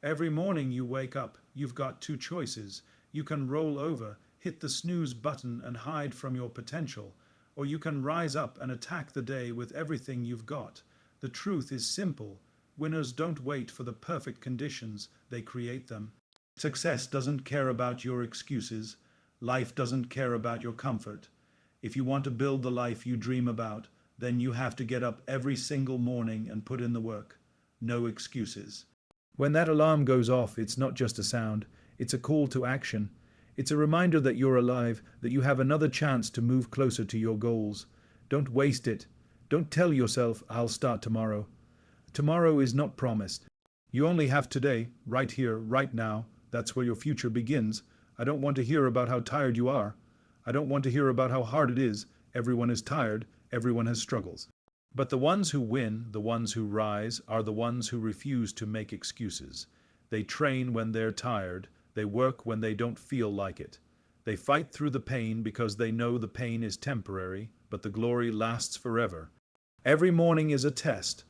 Every morning you wake up, you've got two choices. You can roll over, hit the snooze button and hide from your potential, or you can rise up and attack the day with everything you've got. The truth is simple. Winners don't wait for the perfect conditions, they create them. Success doesn't care about your excuses. Life doesn't care about your comfort. If you want to build the life you dream about, then you have to get up every single morning and put in the work. No excuses. When that alarm goes off, it's not just a sound, it's a call to action. It's a reminder that you're alive, that you have another chance to move closer to your goals. Don't waste it. Don't tell yourself, I'll start tomorrow. Tomorrow is not promised. You only have today, right here, right now. That's where your future begins. I don't want to hear about how tired you are. I don't want to hear about how hard it is. Everyone is tired. Everyone has struggles. But the ones who win, the ones who rise, are the ones who refuse to make excuses. They train when they're tired. They work when they don't feel like it. They fight through the pain because they know the pain is temporary, but the glory lasts forever. Every morning is a test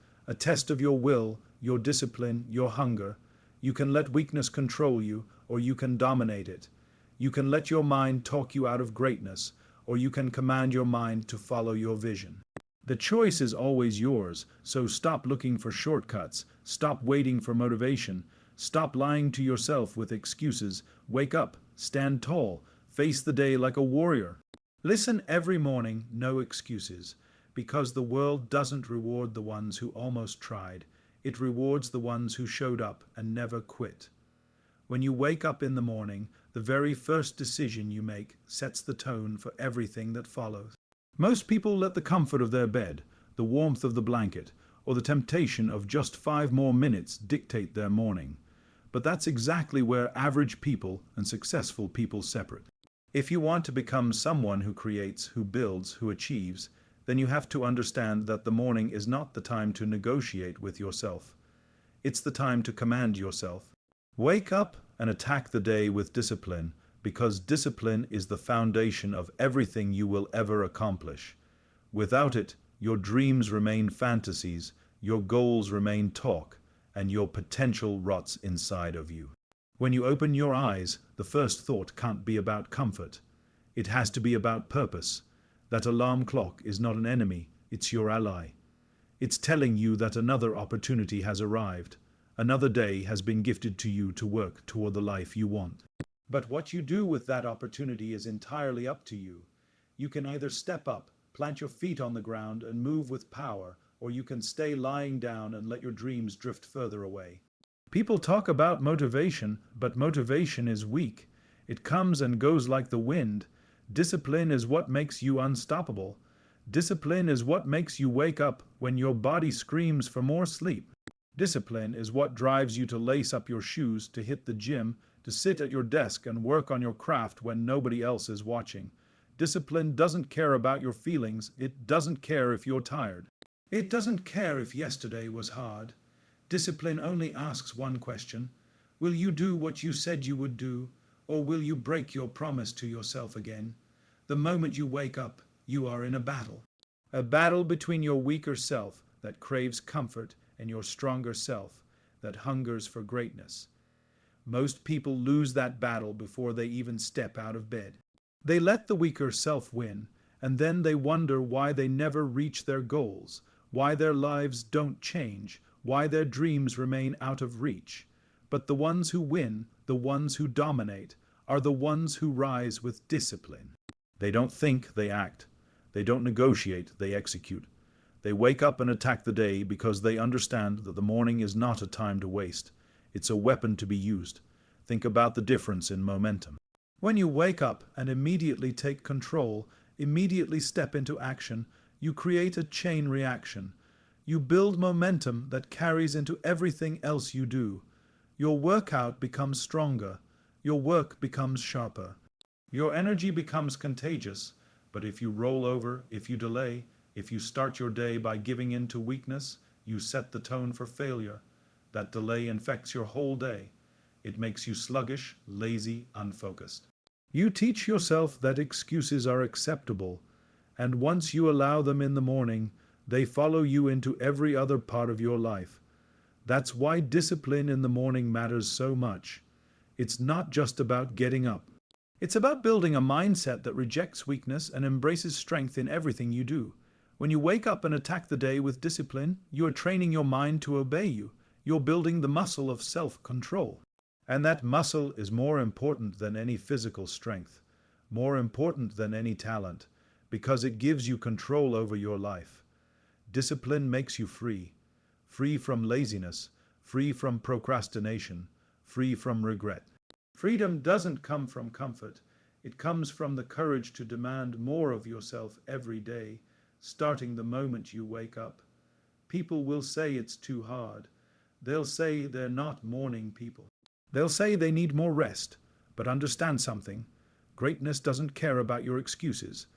of your will, your discipline, your hunger. You can let weakness control you, or you can dominate it. You can let your mind talk you out of greatness, or you can command your mind to follow your vision. The choice is always yours, so stop looking for shortcuts. Stop waiting for motivation. Stop lying to yourself with excuses. Wake up, stand tall, face the day like a warrior. Listen every morning, no excuses, because the world doesn't reward the ones who almost tried. It rewards the ones who showed up and never quit. When you wake up in the morning, the very first decision you make sets the tone for everything that follows. Most people let the comfort of their bed, the warmth of the blanket, or the temptation of just 5 more minutes dictate their morning. But that's exactly where average people and successful people separate. If you want to become someone who creates, who builds, who achieves, then you have to understand that the morning is not the time to negotiate with yourself. It's the time to command yourself. Wake up and attack the day with discipline, because discipline is the foundation of everything you will ever accomplish. Without it, your dreams remain fantasies, your goals remain talk, and your potential rots inside of you. When you open your eyes, the first thought can't be about comfort. It has to be about purpose. That alarm clock is not an enemy, it's your ally. It's telling you that another opportunity has arrived. Another day has been gifted to you to work toward the life you want. But what you do with that opportunity is entirely up to you. You can either step up, plant your feet on the ground and move with power, or you can stay lying down and let your dreams drift further away. People talk about motivation, but motivation is weak. It comes and goes like the wind. Discipline is what makes you unstoppable. Discipline is what makes you wake up when your body screams for more sleep. Discipline is what drives you to lace up your shoes, to hit the gym, to sit at your desk and work on your craft when nobody else is watching. Discipline doesn't care about your feelings. It doesn't care if you're tired. It doesn't care if yesterday was hard. Discipline only asks one question. Will you do what you said you would do, or will you break your promise to yourself again? The moment you wake up, you are in a battle between your weaker self that craves comfort and your stronger self that hungers for greatness. Most people lose that battle before they even step out of bed. They let the weaker self win, and then they wonder why they never reach their goals, why their lives don't change, why their dreams remain out of reach. But the ones who win, the ones who dominate, are the ones who rise with discipline. They don't think, they act. They don't negotiate, they execute. They wake up and attack the day because they understand that the morning is not a time to waste. It's a weapon to be used. Think about the difference in momentum. When you wake up and immediately take control, immediately step into action, you create a chain reaction. You build momentum that carries into everything else you do. Your workout becomes stronger. Your work becomes sharper. Your energy becomes contagious. But if you roll over, if you delay, if you start your day by giving in to weakness, you set the tone for failure. That delay infects your whole day. It makes you sluggish, lazy, unfocused. You teach yourself that excuses are acceptable, and once you allow them in the morning, they follow you into every other part of your life. That's why discipline in the morning matters so much. It's not just about getting up. It's about building a mindset that rejects weakness and embraces strength in everything you do. When you wake up and attack the day with discipline, you are training your mind to obey you. You're building the muscle of self-control. And that muscle is more important than any physical strength, more important than any talent, because it gives you control over your life. Discipline makes you free, free from laziness, free from procrastination, free from regret. Freedom doesn't come from comfort. It comes from the courage to demand more of yourself every day, starting the moment you wake up. People will say it's too hard. They'll say they're not morning people. They'll say they need more rest. But understand something. Greatness doesn't care about your excuses.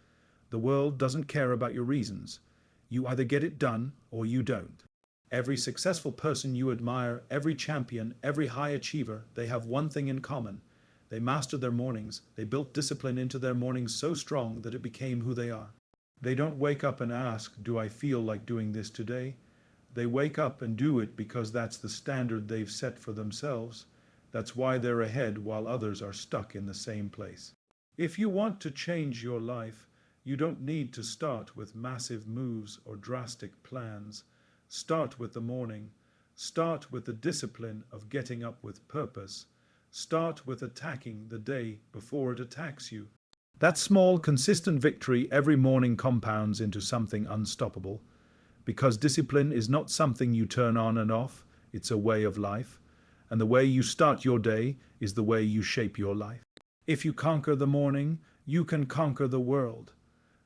The world doesn't care about your reasons. You either get it done or you don't. Every successful person you admire, every champion, every high achiever, they have one thing in common. They mastered their mornings. They built discipline into their mornings so strong that it became who they are. They don't wake up and ask, do I feel like doing this today? They wake up and do it because that's the standard they've set for themselves. That's why they're ahead while others are stuck in the same place. If you want to change your life, you don't need to start with massive moves or drastic plans. Start with the morning. Start with the discipline of getting up with purpose. Start with attacking the day before it attacks you. That small, consistent victory every morning compounds into something unstoppable. Because discipline is not something you turn on and off, it's a way of life. And the way you start your day is the way you shape your life. If you conquer the morning, you can conquer the world.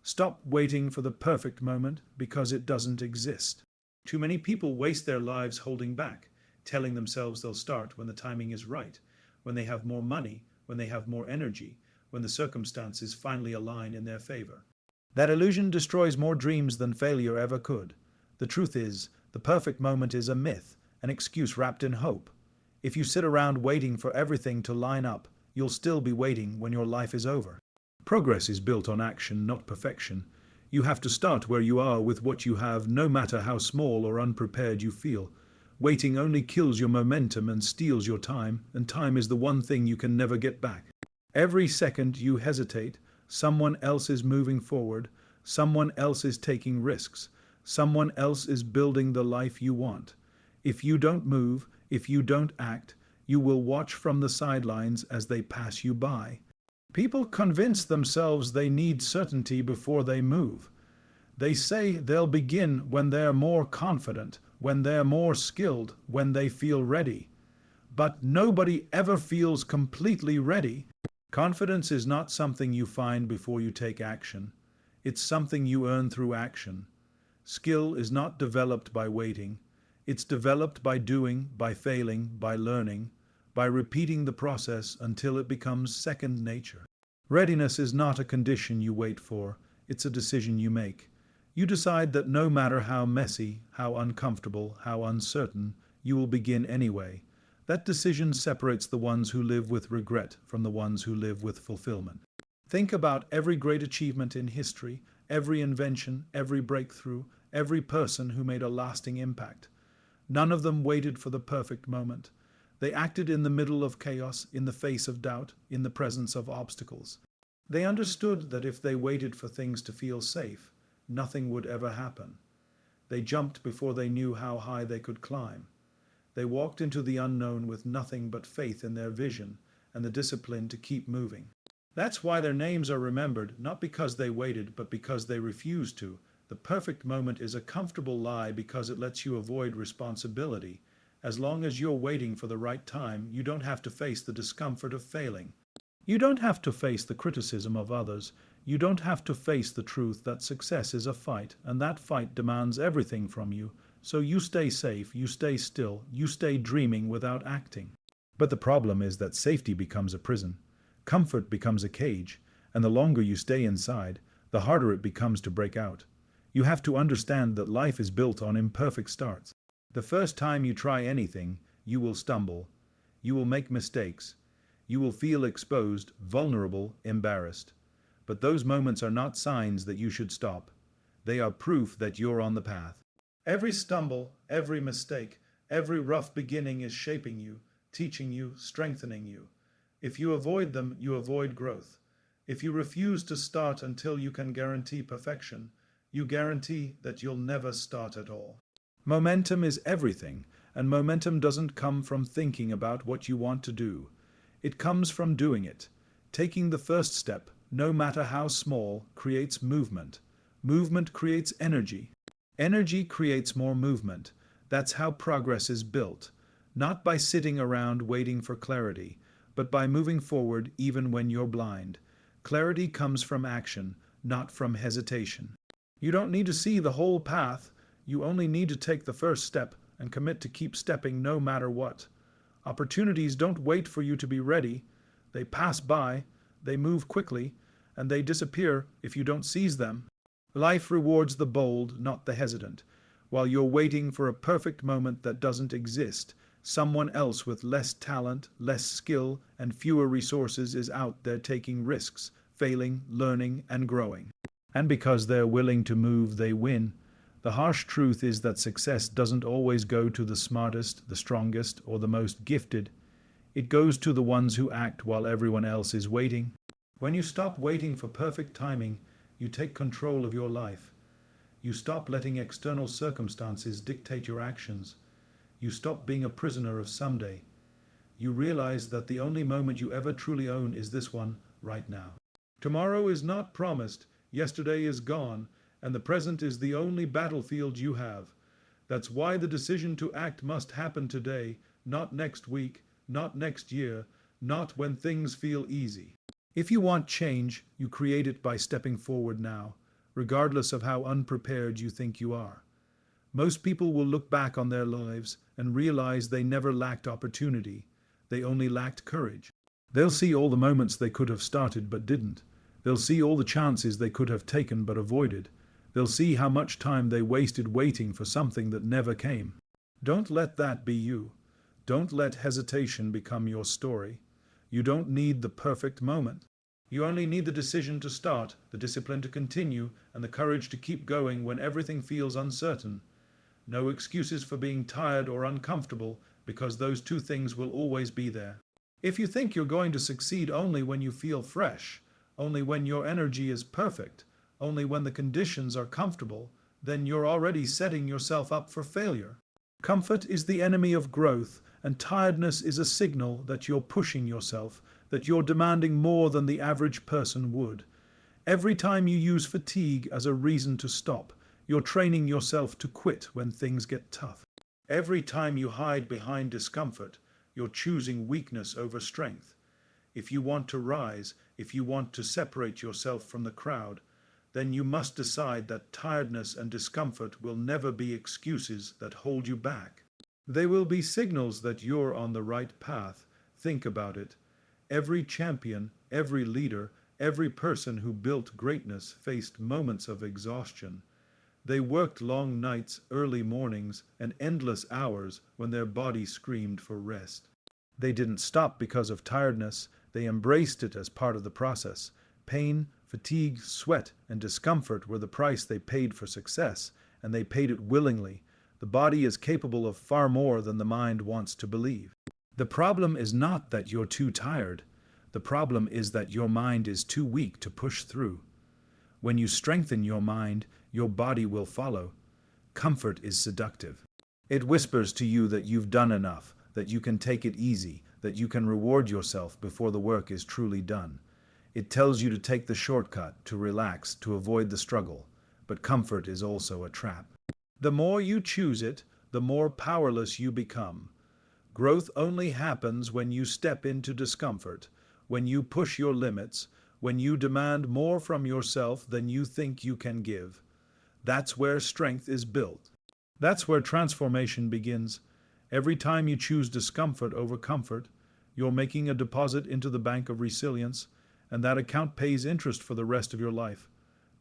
Stop waiting for the perfect moment because it doesn't exist. Too many people waste their lives holding back, telling themselves they'll start when the timing is right, when they have more money, when they have more energy, when the circumstances finally align in their favor. That illusion destroys more dreams than failure ever could. The truth is, the perfect moment is a myth, an excuse wrapped in hope. If you sit around waiting for everything to line up, you'll still be waiting when your life is over. Progress is built on action, not perfection. You have to start where you are with what you have, no matter how small or unprepared you feel. Waiting only kills your momentum and steals your time, and time is the one thing you can never get back. Every second you hesitate, someone else is moving forward, someone else is taking risks, someone else is building the life you want. If you don't move, if you don't act, you will watch from the sidelines as they pass you by. People convince themselves they need certainty before they move. They say they'll begin when they're more confident, when they're more skilled, when they feel ready. But nobody ever feels completely ready. Confidence is not something you find before you take action. It's something you earn through action. Skill is not developed by waiting. It's developed by doing, by failing, by learning, by repeating the process until it becomes second nature. Readiness is not a condition you wait for, it's a decision you make. You decide that no matter how messy, how uncomfortable, how uncertain, you will begin anyway. That decision separates the ones who live with regret from the ones who live with fulfillment. Think about every great achievement in history, every invention, every breakthrough, every person who made a lasting impact. None of them waited for the perfect moment. They acted in the middle of chaos, in the face of doubt, in the presence of obstacles. They understood that if they waited for things to feel safe, nothing would ever happen. They jumped before they knew how high they could climb. They walked into the unknown with nothing but faith in their vision and the discipline to keep moving. That's why their names are remembered, not because they waited, but because they refused to. The perfect moment is a comfortable lie because it lets you avoid responsibility. As long as you're waiting for the right time, you don't have to face the discomfort of failing. You don't have to face the criticism of others. You don't have to face the truth that success is a fight, and that fight demands everything from you. So you stay safe, you stay still, you stay dreaming without acting. But the problem is that safety becomes a prison. Comfort becomes a cage, and the longer you stay inside, the harder it becomes to break out. You have to understand that life is built on imperfect starts. The first time you try anything, you will stumble. You will make mistakes. You will feel exposed, vulnerable, embarrassed. But those moments are not signs that you should stop. They are proof that you're on the path. Every stumble, every mistake, Every rough beginning is shaping you, teaching you, strengthening you. If you avoid them, you avoid growth. If you refuse to start until you can guarantee perfection, you guarantee that you'll never start at all. Momentum is everything, and momentum doesn't come from thinking about what you want to do. It comes from doing it. Taking the first step, no matter how small, creates movement. Movement creates energy. Energy creates more movement. That's how progress is built. Not by sitting around waiting for clarity, but by moving forward even when you're blind. Clarity comes from action, not from hesitation. You don't need to see the whole path. You only need to take the first step and commit to keep stepping no matter what. Opportunities don't wait for you to be ready. They pass by, they move quickly, and they disappear if you don't seize them. Life rewards the bold, not the hesitant. While you're waiting for a perfect moment that doesn't exist, someone else with less talent, less skill, and fewer resources is out there taking risks, failing, learning, and growing. And because they're willing to move, they win. The harsh truth is that success doesn't always go to the smartest, the strongest, or the most gifted. It goes to the ones who act while everyone else is waiting. When you stop waiting for perfect timing, you take control of your life. You stop letting external circumstances dictate your actions. You stop being a prisoner of someday. You realize that the only moment you ever truly own is this one, right now. Tomorrow is not promised, yesterday is gone, and the present is the only battlefield you have. That's why the decision to act must happen today, not next week, not next year, not when things feel easy. If you want change, you create it by stepping forward now, regardless of how unprepared you think you are. Most people will look back on their lives and realize they never lacked opportunity. They only lacked courage. They'll see all the moments they could have started but didn't. They'll see all the chances they could have taken but avoided. They'll see how much time they wasted waiting for something that never came. Don't let that be you. Don't let hesitation become your story. You don't need the perfect moment. You only need the decision to start, the discipline to continue, and the courage to keep going when everything feels uncertain. No excuses for being tired or uncomfortable, because those two things will always be there. If you think you're going to succeed only when you feel fresh, only when your energy is perfect, only when the conditions are comfortable, then you're already setting yourself up for failure. Comfort is the enemy of growth, and tiredness is a signal that you're pushing yourself, that you're demanding more than the average person would. Every time you use fatigue as a reason to stop, you're training yourself to quit when things get tough. Every time you hide behind discomfort, you're choosing weakness over strength. If you want to rise, if you want to separate yourself from the crowd, then you must decide that tiredness and discomfort will never be excuses that hold you back. They will be signals that you're on the right path. Think about it. Every champion, every leader, every person who built greatness faced moments of exhaustion. They worked long nights, early mornings, and endless hours when their body screamed for rest. They didn't stop because of tiredness. They embraced it as part of the process. Pain, fatigue, sweat, and discomfort were the price they paid for success, and they paid it willingly. The body is capable of far more than the mind wants to believe. The problem is not that you're too tired. The problem is that your mind is too weak to push through. When you strengthen your mind, your body will follow. Comfort is seductive. It whispers to you that you've done enough, that you can take it easy, that you can reward yourself before the work is truly done. It tells you to take the shortcut, to relax, to avoid the struggle. But comfort is also a trap. The more you choose it, the more powerless you become. Growth only happens when you step into discomfort, when you push your limits, when you demand more from yourself than you think you can give. That's where strength is built. That's where transformation begins. Every time you choose discomfort over comfort, you're making a deposit into the bank of resilience, and that account pays interest for the rest of your life.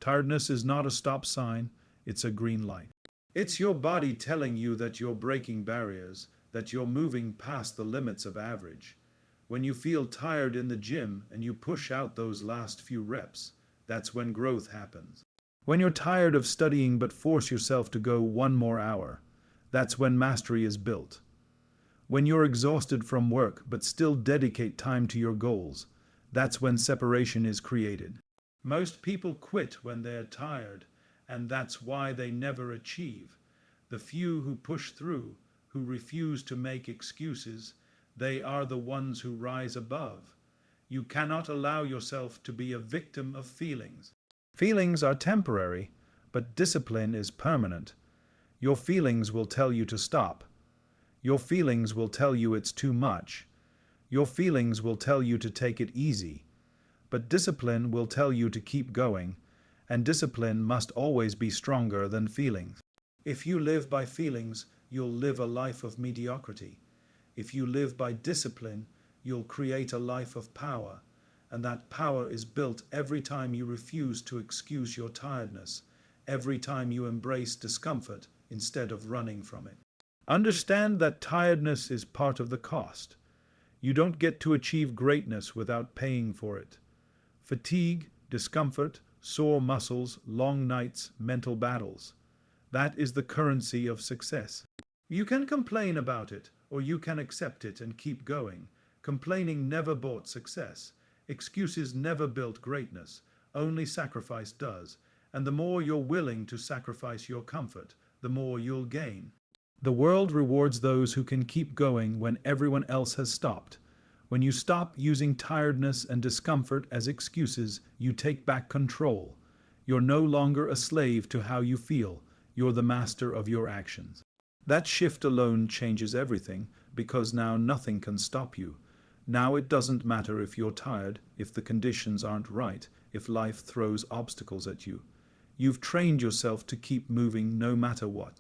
Tiredness is not a stop sign, it's a green light. It's your body telling you that you're breaking barriers, that you're moving past the limits of average. When you feel tired in the gym and you push out those last few reps, that's when growth happens. When you're tired of studying but force yourself to go one more hour, That's when mastery is built. When you're exhausted from work but still dedicate time to your goals, that's when separation is created. Most people quit when they're tired, and that's why they never achieve. The few who push through, who refuse to make excuses, they are the ones who rise above. You cannot allow yourself to be a victim of feelings. Feelings are temporary, but discipline is permanent. Your feelings will tell you to stop. Your feelings will tell you it's too much. Your feelings will tell you to take it easy. But discipline will tell you to keep going, and discipline must always be stronger than feelings. If you live by feelings, you'll live a life of mediocrity. If you live by discipline, you'll create a life of power, and that power is built every time you refuse to excuse your tiredness, every time you embrace discomfort instead of running from it. Understand that tiredness is part of the cost. You don't get to achieve greatness without paying for it. Fatigue, discomfort, sore muscles, long nights, mental battles. That is the currency of success. You can complain about it, or you can accept it and keep going. Complaining never bought success. Excuses never built greatness. Only sacrifice does. And the more you're willing to sacrifice your comfort, the more you'll gain. The world rewards those who can keep going when everyone else has stopped. When you stop using tiredness and discomfort as excuses, you take back control. You're no longer a slave to how you feel. You're the master of your actions. That shift alone changes everything, because now nothing can stop you. Now it doesn't matter if you're tired, if the conditions aren't right, if life throws obstacles at you. You've trained yourself to keep moving no matter what.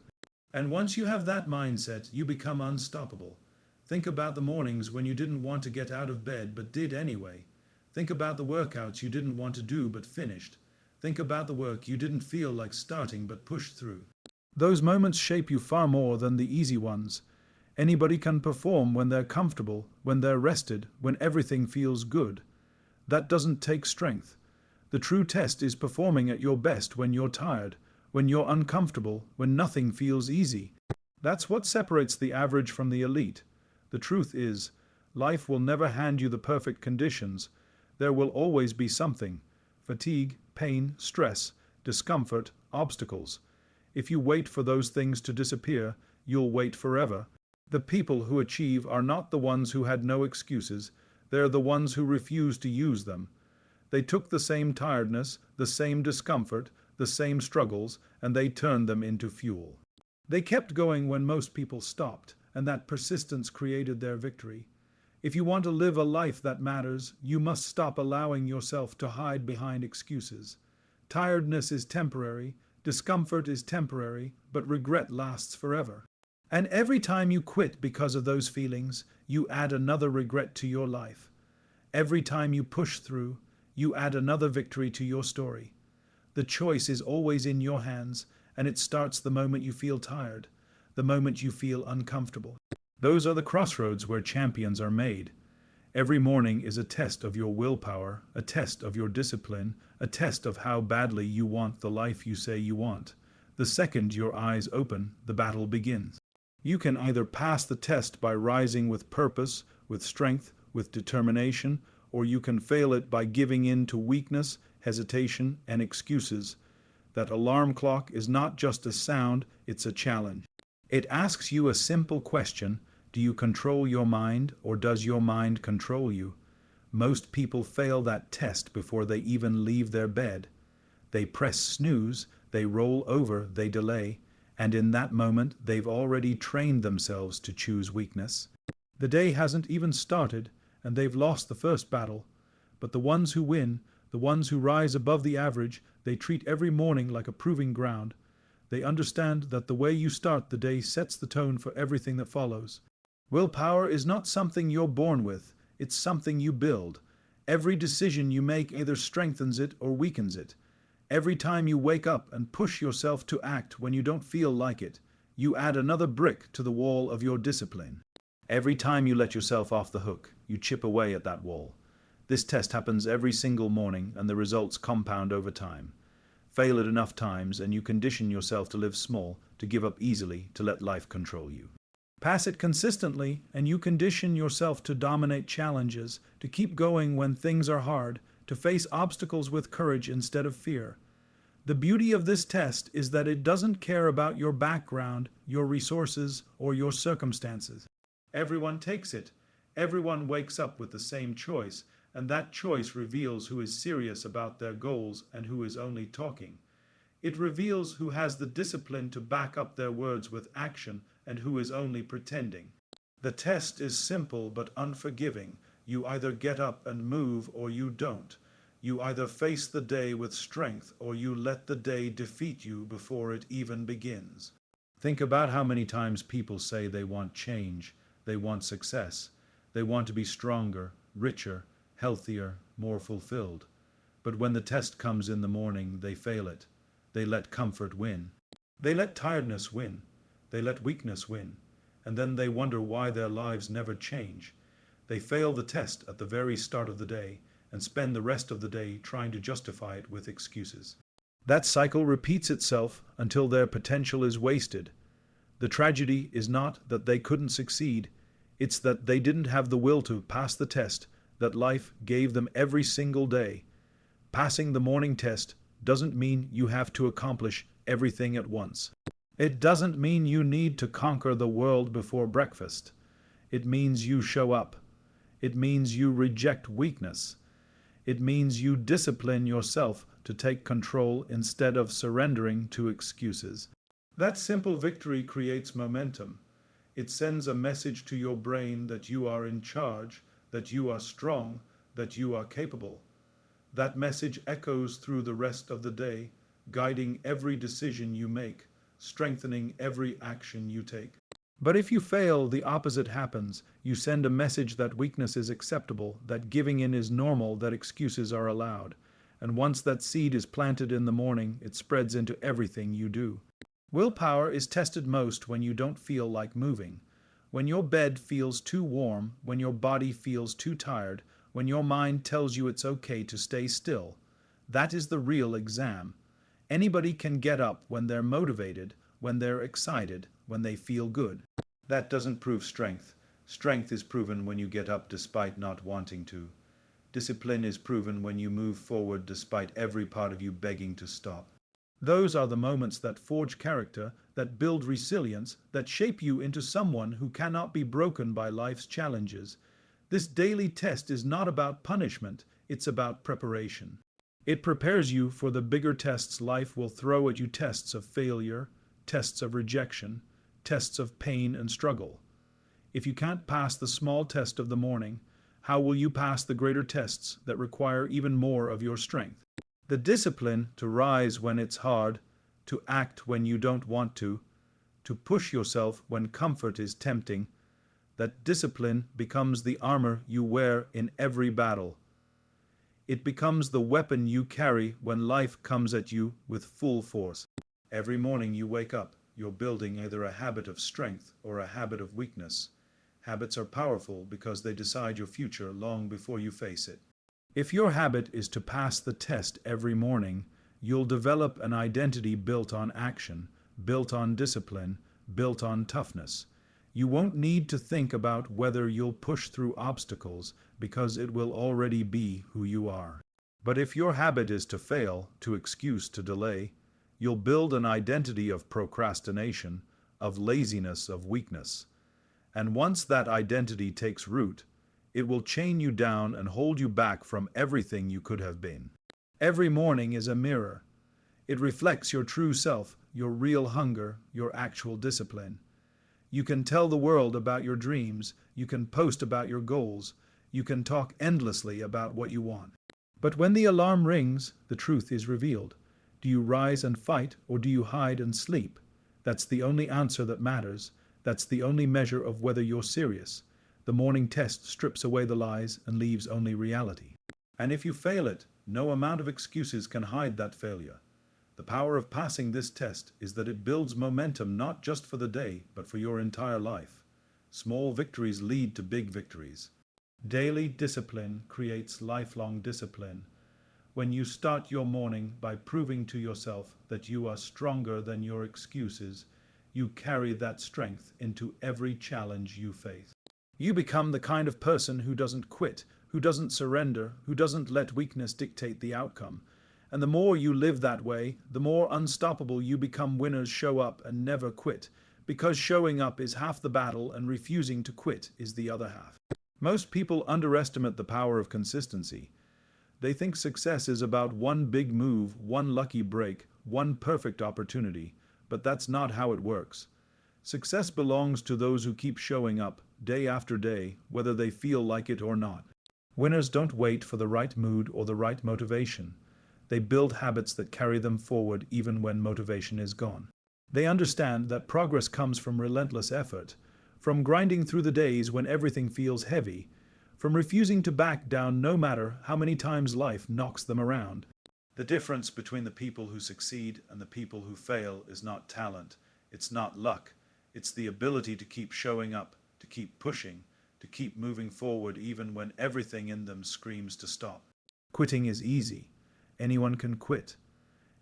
And once you have that mindset, you become unstoppable. Think about the mornings when you didn't want to get out of bed but did anyway. Think about the workouts you didn't want to do but finished. Think about the work you didn't feel like starting but pushed through. Those moments shape you far more than the easy ones. Anybody can perform when they're comfortable, when they're rested, when everything feels good. That doesn't take strength. The true test is performing at your best when you're tired, when you're uncomfortable, when nothing feels easy. That's what separates the average from the elite. The truth is, life will never hand you the perfect conditions. There will always be something: fatigue, pain, stress, discomfort, obstacles. If you wait for those things to disappear, you'll wait forever. The people who achieve are not the ones who had no excuses. They're the ones who refuse to use them. They took the same tiredness, the same discomfort, the same struggles, and they turned them into fuel. They kept going when most people stopped, and that persistence created their victory. If you want to live a life that matters, you must stop allowing yourself to hide behind excuses. Tiredness is temporary, discomfort is temporary, but regret lasts forever. And every time you quit because of those feelings, you add another regret to your life. Every time you push through, you add another victory to your story. The choice is always in your hands, and it starts the moment you feel tired, the moment you feel uncomfortable. Those are the crossroads where champions are made. Every morning is a test of your willpower, a test of your discipline, a test of how badly you want the life you say you want. The second your eyes open, the battle begins. You can either pass the test by rising with purpose, with strength, with determination, or you can fail it by giving in to weakness, hesitation, and excuses. That alarm clock is not just a sound, it's a challenge. It asks you a simple question: do you control your mind, or does your mind control you? Most people fail that test before they even leave their bed. They press snooze, they roll over, they delay, and in that moment they've already trained themselves to choose weakness. The day hasn't even started, and they've lost the first battle. But the ones who win, the ones who rise above the average, they treat every morning like a proving ground. They understand that the way you start the day sets the tone for everything that follows. Willpower is not something you're born with, it's something you build. Every decision you make either strengthens it or weakens it. Every time you wake up and push yourself to act when you don't feel like it, you add another brick to the wall of your discipline. Every time you let yourself off the hook, you chip away at that wall. This test happens every single morning, and the results compound over time. Fail it enough times and you condition yourself to live small, to give up easily, to let life control you. Pass it consistently and you condition yourself to dominate challenges, to keep going when things are hard, to face obstacles with courage instead of fear. The beauty of this test is that it doesn't care about your background, your resources, or your circumstances. Everyone takes it. Everyone wakes up with the same choice, and that choice reveals who is serious about their goals and who is only talking. It reveals who has the discipline to back up their words with action and who is only pretending. The test is simple but unforgiving. You either get up and move or you don't. You either face the day with strength or you let the day defeat you before it even begins. Think about how many times people say they want change, they want success, they want to be stronger, richer, healthier, more fulfilled. But when the test comes in the morning, they fail it. They let comfort win. They let tiredness win. They let weakness win. And then they wonder why their lives never change. They fail the test at the very start of the day and spend the rest of the day trying to justify it with excuses. That cycle repeats itself until their potential is wasted. The tragedy is not that they couldn't succeed, it's that they didn't have the will to pass the test that life gave them every single day. Passing the morning test doesn't mean you have to accomplish everything at once. It doesn't mean you need to conquer the world before breakfast. It means you show up. It means you reject weakness. It means you discipline yourself to take control instead of surrendering to excuses. That simple victory creates momentum. It sends a message to your brain that you are in charge, that you are strong, that you are capable. That message echoes through the rest of the day, guiding every decision you make, strengthening every action you take. But if you fail, the opposite happens. You send a message that weakness is acceptable, that giving in is normal, that excuses are allowed. And once that seed is planted in the morning, it spreads into everything you do. Willpower is tested most when you don't feel like moving. When your bed feels too warm, when your body feels too tired, when your mind tells you it's okay to stay still. That is the real exam. Anybody can get up when they're motivated, when they're excited, when they feel good. That doesn't prove strength. Strength is proven when you get up despite not wanting to. Discipline is proven when you move forward despite every part of you begging to stop. Those are the moments that forge character, that build resilience, that shape you into someone who cannot be broken by life's challenges. This daily test is not about punishment, it's about preparation. It prepares you for the bigger tests life will throw at you, tests of failure, tests of rejection, tests of pain and struggle. If you can't pass the small test of the morning, how will you pass the greater tests that require even more of your strength? The discipline to rise when it's hard, to act when you don't want to push yourself when comfort is tempting, that discipline becomes the armor you wear in every battle. It becomes the weapon you carry when life comes at you with full force. Every morning you wake up, you're building either a habit of strength or a habit of weakness. Habits are powerful because they decide your future long before you face it. If your habit is to pass the test every morning, you'll develop an identity built on action, built on discipline, built on toughness. You won't need to think about whether you'll push through obstacles because it will already be who you are. But if your habit is to fail, to excuse, to delay, you'll build an identity of procrastination, of laziness, of weakness. And once that identity takes root, it will chain you down and hold you back from everything you could have been. Every morning is a mirror. It reflects your true self, your real hunger, your actual discipline. You can tell the world about your dreams, you can post about your goals, you can talk endlessly about what you want. But when the alarm rings, the truth is revealed. Do you rise and fight, or do you hide and sleep? That's the only answer that matters. That's the only measure of whether you're serious. The morning test strips away the lies and leaves only reality. And if you fail it, no amount of excuses can hide that failure. The power of passing this test is that it builds momentum not just for the day, but for your entire life. Small victories lead to big victories. Daily discipline creates lifelong discipline. when you start your morning by proving to yourself that you are stronger than your excuses, you carry that strength into every challenge you face. You become the kind of person who doesn't quit, who doesn't surrender, who doesn't let weakness dictate the outcome. And the more you live that way, the more unstoppable you become. Winners show up and never quit, because showing up is half the battle and refusing to quit is the other half. Most people underestimate the power of consistency. They think success is about one big move, one lucky break, one perfect opportunity, but that's not how it works. Success belongs to those who keep showing up, day after day, whether they feel like it or not. Winners don't wait for the right mood or the right motivation. They build habits that carry them forward even when motivation is gone. They understand that progress comes from relentless effort, from grinding through the days when everything feels heavy, from refusing to back down no matter how many times life knocks them around. The difference between the people who succeed and the people who fail is not talent, it's not luck, it's the ability to keep showing up, to keep pushing, to keep moving forward even when everything in them screams to stop. Quitting is easy. Anyone can quit.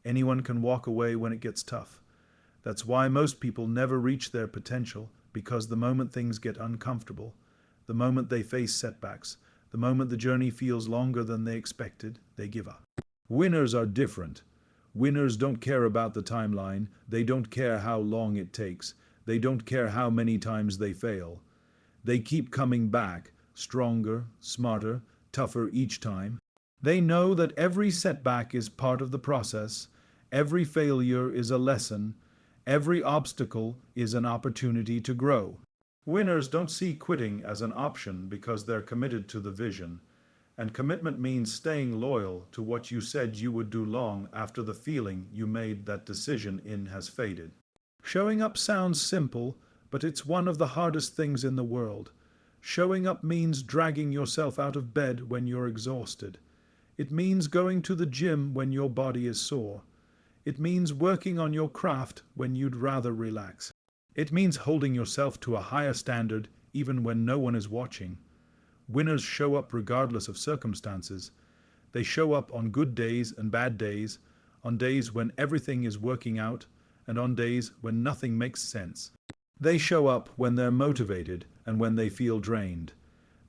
Anyone can walk away when it gets tough. That's why most people never reach their potential, because the moment things get uncomfortable, the moment they face setbacks, the moment the journey feels longer than they expected, they give up. Winners are different. Winners don't care about the timeline. They don't care how long it takes. They don't care how many times they fail. They keep coming back, stronger, smarter, tougher each time. They know that every setback is part of the process, every failure is a lesson, every obstacle is an opportunity to grow. Winners don't see quitting as an option because they're committed to the vision, and commitment means staying loyal to what you said you would do long after the feeling you made that decision in has faded. Showing up sounds simple, but it's one of the hardest things in the world. Showing up means dragging yourself out of bed when you're exhausted. It means going to the gym when your body is sore. It means working on your craft when you'd rather relax. It means holding yourself to a higher standard even when no one is watching. Winners show up regardless of circumstances. They show up on good days and bad days, on days when everything is working out, and on days when nothing makes sense. They show up when they're motivated and when they feel drained.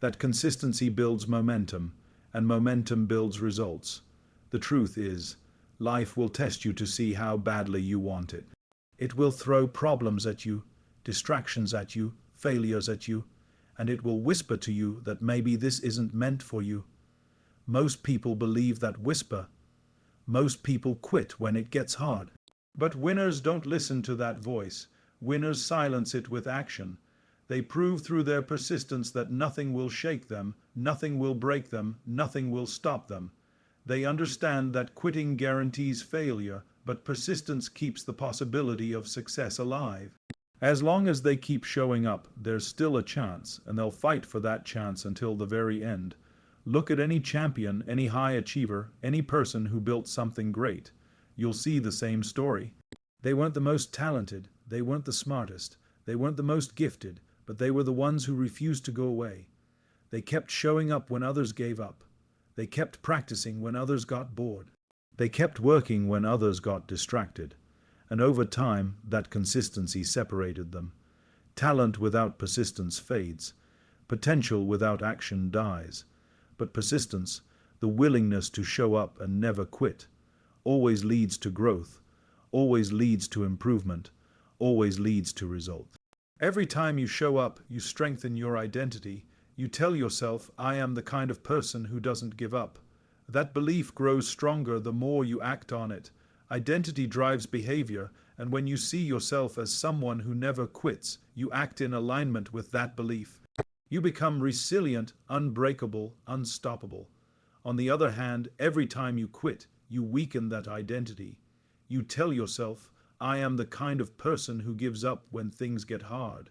That consistency builds momentum, and momentum builds results. The truth is, life will test you to see how badly you want it. It will throw problems at you, distractions at you, failures at you, and it will whisper to you that maybe this isn't meant for you. Most people believe that whisper. Most people quit when it gets hard. But winners don't listen to that voice. Winners silence it with action. They prove through their persistence that nothing will shake them, nothing will break them, nothing will stop them. They understand that quitting guarantees failure, but persistence keeps the possibility of success alive. As long as they keep showing up, there's still a chance, and they'll fight for that chance until the very end. Look at any champion, any high achiever, any person who built something great. You'll see the same story. They weren't the most talented, they weren't the smartest, they weren't the most gifted, but they were the ones who refused to go away. They kept showing up when others gave up. They kept practicing when others got bored. They kept working when others got distracted. And over time, that consistency separated them. Talent without persistence fades. Potential without action dies. But persistence, the willingness to show up and never quit, always leads to growth, always leads to improvement, always leads to results. Every time you show up, you strengthen your identity. You tell yourself, I am the kind of person who doesn't give up. That belief grows stronger the more you act on it. Identity drives behavior, and when you see yourself as someone who never quits, you act in alignment with that belief. You become resilient, unbreakable, unstoppable. On the other hand, every time you quit, you weaken that identity. You tell yourself, I am the kind of person who gives up when things get hard.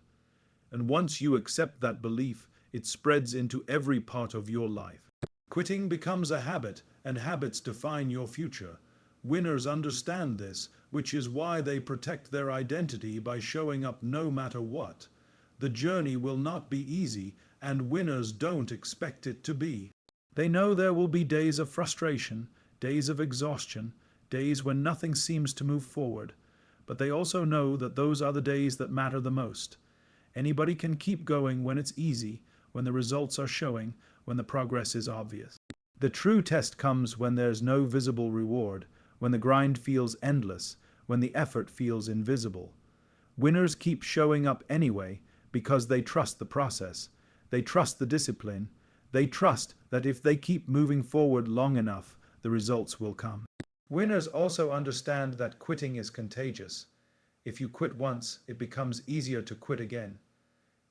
And once you accept that belief, it spreads into every part of your life. Quitting becomes a habit, and habits define your future. Winners understand this, which is why they protect their identity by showing up no matter what. The journey will not be easy, and winners don't expect it to be. They know there will be days of frustration, days of exhaustion, days when nothing seems to move forward. But they also know that those are the days that matter the most. Anybody can keep going when it's easy, when the results are showing, when the progress is obvious. The true test comes when there's no visible reward, when the grind feels endless, when the effort feels invisible. Winners keep showing up anyway because they trust the process. They trust the discipline. They trust that if they keep moving forward long enough, the results will come. Winners also understand that quitting is contagious. If you quit once, it becomes easier to quit again.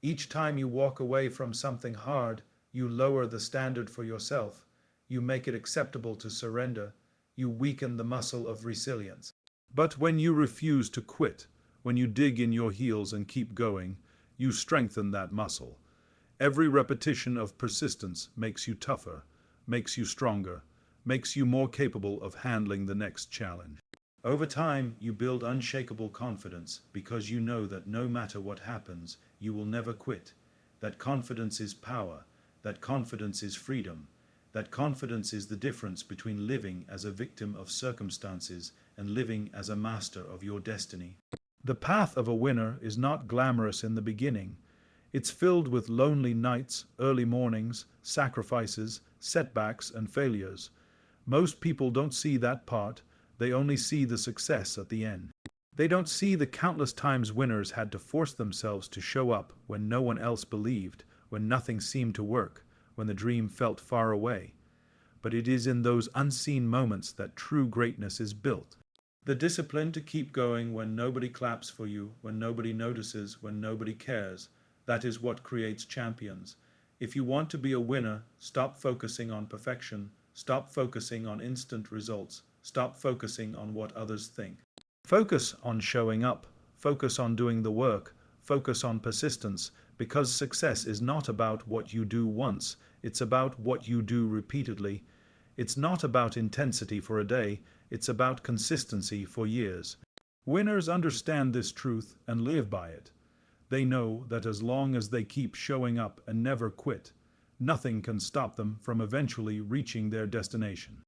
Each time you walk away from something hard, you lower the standard for yourself. You make it acceptable to surrender. You weaken the muscle of resilience. But when you refuse to quit, when you dig in your heels and keep going, you strengthen that muscle. Every repetition of persistence makes you tougher, makes you stronger, makes you more capable of handling the next challenge. Over time, you build unshakable confidence because you know that no matter what happens, you will never quit. That confidence is power. That confidence is freedom. That confidence is the difference between living as a victim of circumstances and living as a master of your destiny. The path of a winner is not glamorous in the beginning. It's filled with lonely nights, early mornings, sacrifices, setbacks, and failures. Most people don't see that part. They only see the success at the end. They don't see the countless times winners had to force themselves to show up when no one else believed, when nothing seemed to work, when the dream felt far away. But it is in those unseen moments that true greatness is built. The discipline to keep going when nobody claps for you, when nobody notices, when nobody cares, that is what creates champions. If you want to be a winner, stop focusing on perfection, stop focusing on instant results, stop focusing on what others think. Focus on showing up, focus on doing the work, focus on persistence, because success is not about what you do once, it's about what you do repeatedly. It's not about intensity for a day, it's about consistency for years. Winners understand this truth and live by it. They know that as long as they keep showing up and never quit, nothing can stop them from eventually reaching their destination.